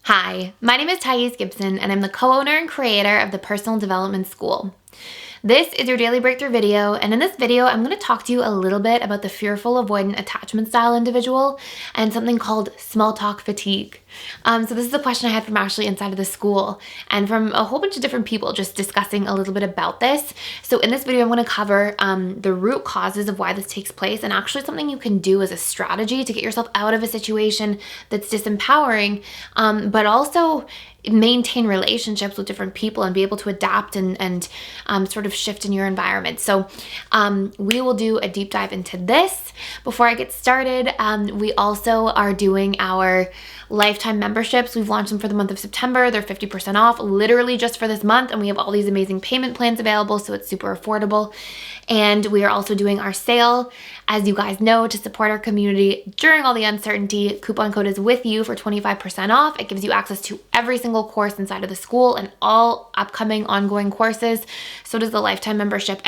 Hi, my name is Gibson, and I'm the co-owner and creator of the Personal Development School. This is your daily breakthrough video, and in this video, I'm going to talk to you a little bit about the fearful avoidant attachment style individual and something called small talk fatigue. So this is a question I had from Ashley inside of the school and from a whole bunch of different people just discussing a little bit about this. So in this video, I'm going to cover the root causes of why this takes place and actually something you can do as a strategy to get yourself out of a situation that's disempowering, but also maintain relationships with different people and be able to adapt and sort of shift in your environment. So we will do a deep dive into this. Before I get started, we also are doing our lifetime memberships. We've launched them for the month of September. They're 50% off literally just for this month, and we have all these amazing payment plans available, so it's super affordable. And we are also doing our sale, as you guys know, to support our community during all the uncertainty. Coupon code is with you for 25% off. It gives you access to every single course inside of the school and all upcoming ongoing courses. So does the lifetime membership.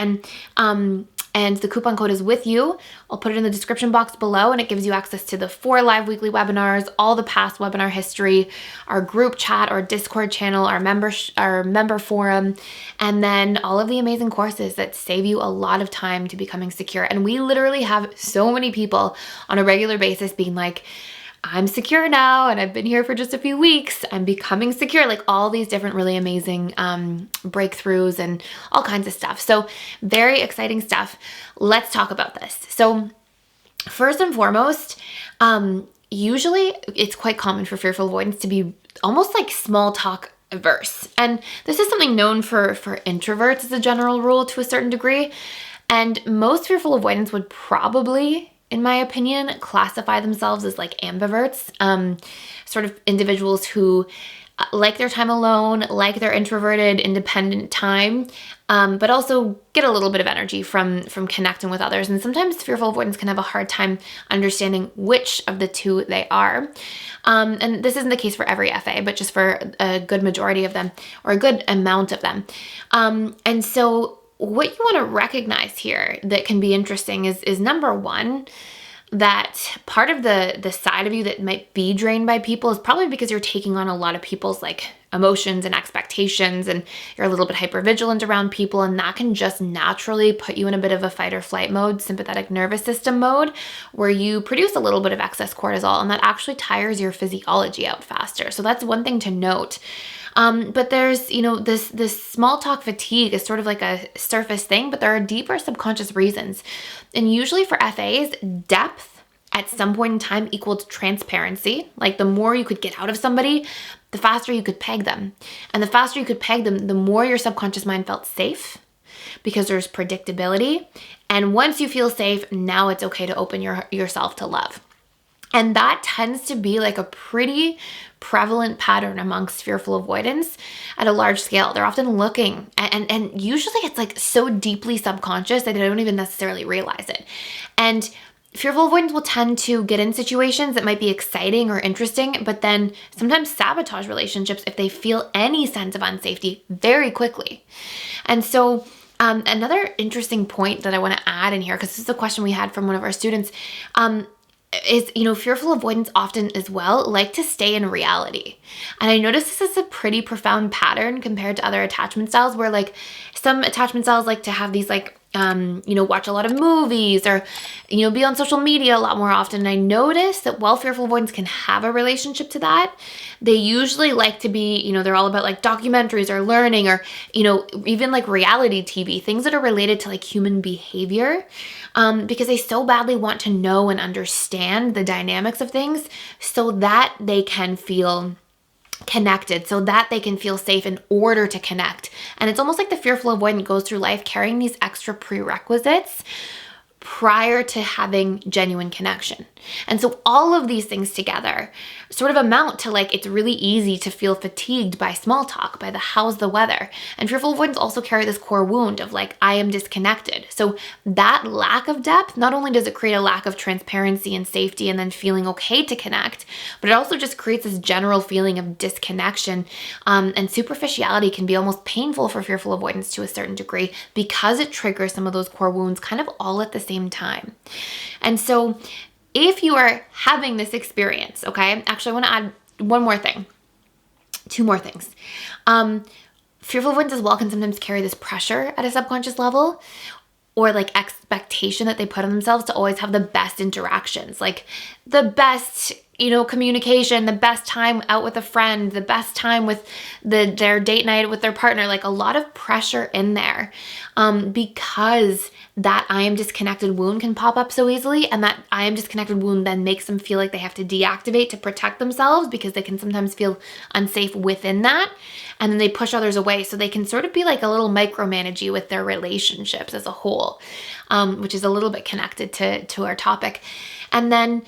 And the coupon code is with you. I'll put it in the description box below, and it gives you access to the 4 live weekly webinars, all the past webinar history, our group chat, our Discord channel, our member forum, and then all of the amazing courses that save you a lot of time to becoming secure. And we literally have so many people on a regular basis being like, I'm secure now, and I've been here for just a few weeks. I'm becoming secure, like all these different really amazing breakthroughs and all kinds of stuff. So very exciting stuff. Let's talk about this. So first and foremost, usually it's quite common for fearful avoidants to be almost like small talk averse. And this is something known for introverts as a general rule to a certain degree. And most fearful avoidants would probably, in my opinion, classify themselves as like ambiverts, sort of individuals who like their time alone, like their introverted, independent time, but also get a little bit of energy from connecting with others. And sometimes fearful avoidants can have a hard time understanding which of the two they are. And this isn't the case for every FA, but just for a good majority of them, or a good amount of them. And so what you want to recognize here that can be interesting is number one, that part of the side of you that might be drained by people is probably because you're taking on a lot of people's like emotions and expectations, and you're a little bit hypervigilant around people, and that can just naturally put you in a bit of a fight or flight mode, sympathetic nervous system mode, where you produce a little bit of excess cortisol, and that actually tires your physiology out faster. So that's one thing to note. But there's, this small talk fatigue is sort of like a surface thing, but there are deeper subconscious reasons. And usually for FAs, depth at some point in time equaled transparency. Like the more you could get out of somebody, the faster you could peg them. And the faster you could peg them, the more your subconscious mind felt safe, because there's predictability. And once you feel safe, now it's okay to open yourself to love. And that tends to be like a pretty prevalent pattern amongst fearful avoidants at a large scale. They're often looking, and usually it's like so deeply subconscious that they don't even necessarily realize it. And fearful avoidants will tend to get in situations that might be exciting or interesting, but then sometimes sabotage relationships if they feel any sense of unsafety very quickly. And so another interesting point that I want to add in here, because this is a question we had from one of our students, is, fearful avoidants often as well like to stay in reality. And I notice this is a pretty profound pattern compared to other attachment styles, where like some attachment styles like to have these like, watch a lot of movies or, be on social media a lot more often. And I notice that while fearful avoidants can have a relationship to that, they usually like to be, they're all about like documentaries or learning or, even like reality TV, things that are related to like human behavior, because they so badly want to know and understand the dynamics of things so that they can feel connected, so that they can feel safe in order to connect. And it's almost like the fearful avoidant goes through life carrying these extra prerequisites prior to having genuine connection. And so all of these things together sort of amount to like, it's really easy to feel fatigued by small talk, by the how's the weather. And fearful avoidants also carry this core wound of like, I am disconnected. So that lack of depth, not only does it create a lack of transparency and safety and then feeling okay to connect, but it also just creates this general feeling of disconnection. And superficiality can be almost painful for fearful avoidance to a certain degree because it triggers some of those core wounds kind of all at the same time. And so if you are having this experience, okay, actually I want to add one more thing. Two more things. Fearful avoidants as well can sometimes carry this pressure at a subconscious level, or like expectation that they put on themselves to always have the best interactions, like the best, communication, the best time out with a friend, the best time with their date night with their partner, like a lot of pressure in there, because that I am disconnected wound can pop up so easily, and that I am disconnected wound then makes them feel like they have to deactivate to protect themselves, because they can sometimes feel unsafe within that, and then they push others away, so they can sort of be like a little micromanagey with their relationships as a whole, which is a little bit connected to our topic. And then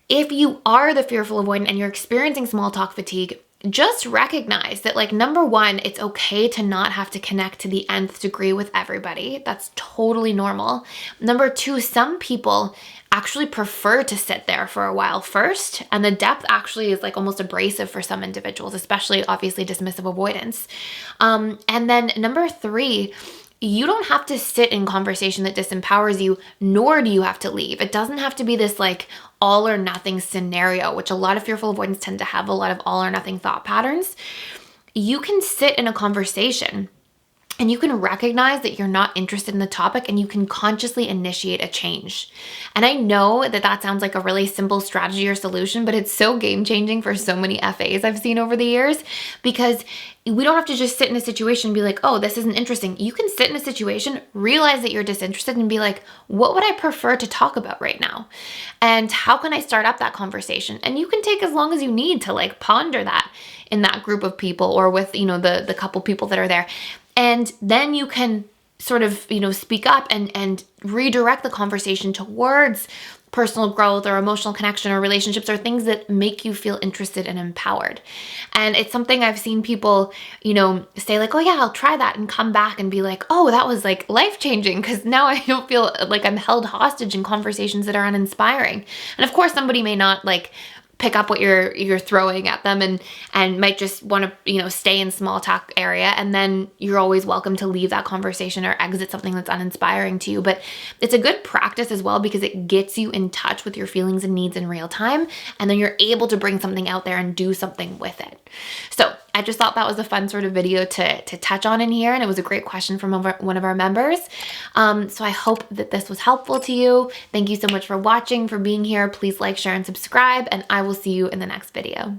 if you are the fearful avoidant and you're experiencing small talk fatigue, just recognize that, like, number one, it's okay to not have to connect to the nth degree with everybody. That's totally normal. Number two, some people actually prefer to sit there for a while first, and the depth actually is like almost abrasive for some individuals, especially obviously dismissive avoidance. And then number three, you don't have to sit in conversation that disempowers you, nor do you have to leave. It doesn't have to be this like all or nothing scenario, which a lot of fearful avoidants tend to have, a lot of all or nothing thought patterns. You can sit in a conversation and you can recognize that you're not interested in the topic, and you can consciously initiate a change. And I know that that sounds like a really simple strategy or solution, but it's so game-changing for so many FAs I've seen over the years, because we don't have to just sit in a situation and be like, oh, this isn't interesting. You can sit in a situation, realize that you're disinterested, and be like, what would I prefer to talk about right now? And how can I start up that conversation? And you can take as long as you need to like ponder that in that group of people, or with, the couple people that are there. And then you can sort of, speak up and redirect the conversation towards personal growth or emotional connection or relationships, or things that make you feel interested and empowered. And it's something I've seen people, say like, oh yeah, I'll try that, and come back and be like, oh, that was like life-changing, because now I don't feel like I'm held hostage in conversations that are uninspiring. And of course, somebody may not like pick up what you're throwing at them, and might just want to stay in small talk area, and then you're always welcome to leave that conversation or exit something that's uninspiring to you. But it's a good practice as well, because it gets you in touch with your feelings and needs in real time, and then you're able to bring something out there and do something with it. So I just thought that was a fun sort of video to touch on in here, and it was a great question from one of our members. So I hope that this was helpful to you. Thank you so much for watching, for being here. Please like, share, and subscribe, and I will see you in the next video.